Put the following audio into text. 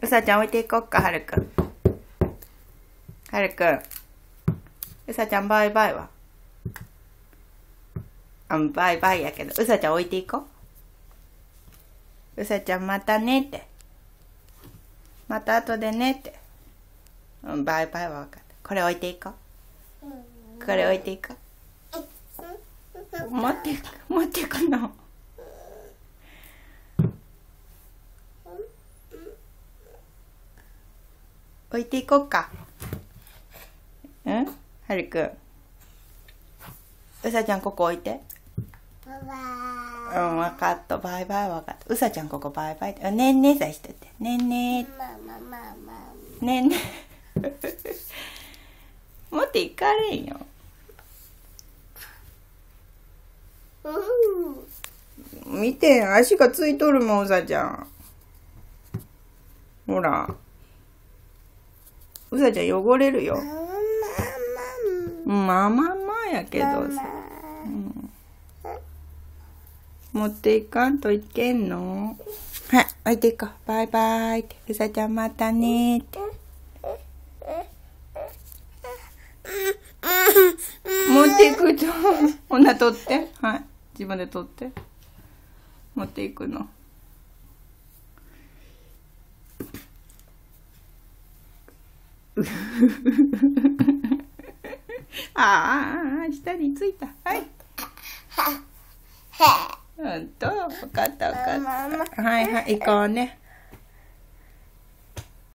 うさちゃん置いていこっか、はるくん。はるくん。うさちゃんバイバイは。バイバイやけど、うさちゃん置いていこう。うさちゃんまたねって。また後でねって。バイバイは分かった。これ置いていこう。これ置いていこう。持っていくの。置いていこうか。はるくん。うさちゃんここ置いて。分かった。バイバイ分かった。うさちゃんここバイバイ。ねんねさしてて。ねんね。ねんね。持っていかれんよ。見て、足がついとるもん、うさちゃん。ほら。うさちゃん汚れるよ。まあまあやけどさ。持っていかんといけんの？はい、置いていこう。バイバイって。うさちゃんまたねって。持っていくと、ほな取って。はい。自分で取って。持っていくの。下についた。はい。ほんと、わかった。はいはい、行こうね。